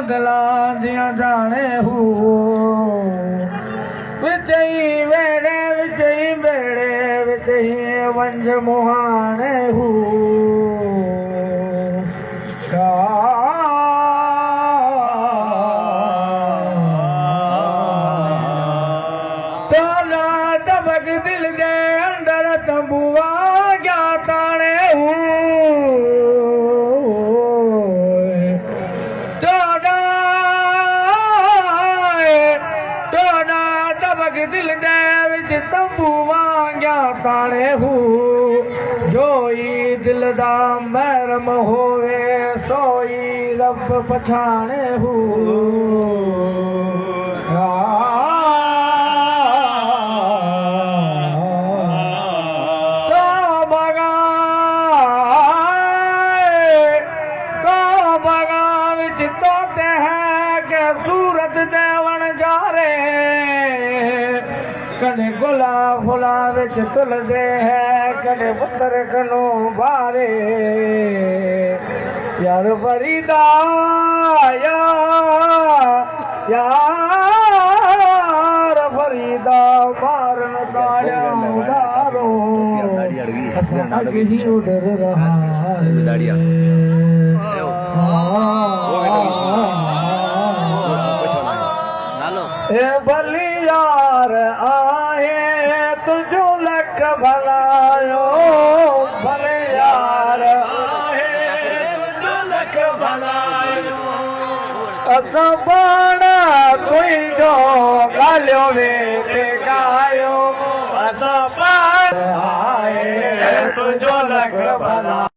बदला दिया जाने हूँ विचई वेड़े विचई बेड़े विचई वंज मुहाने हूँ टबक दिल दे अंदर तंबुआ क्या ताने टबक दिल दे विच तंबुआ क्या ताने जोई दिल दा महरम होवे सोई रब पछाणे तोते है के सूरत देवन जा रे कने गुला फुला विच तुलदे है कने पुत्र कनो बारे यार फरीदा यार फरीदा मारन दाया उदारो अगे ही उधर रहा भली यार आहे तुझो लख भलायो भले यार आहे तुझो लख भलायो असां पाण तुंहिंजो ॻाल्हियो वेठे गायो असां पाण आहे तुंहिंजो लख भला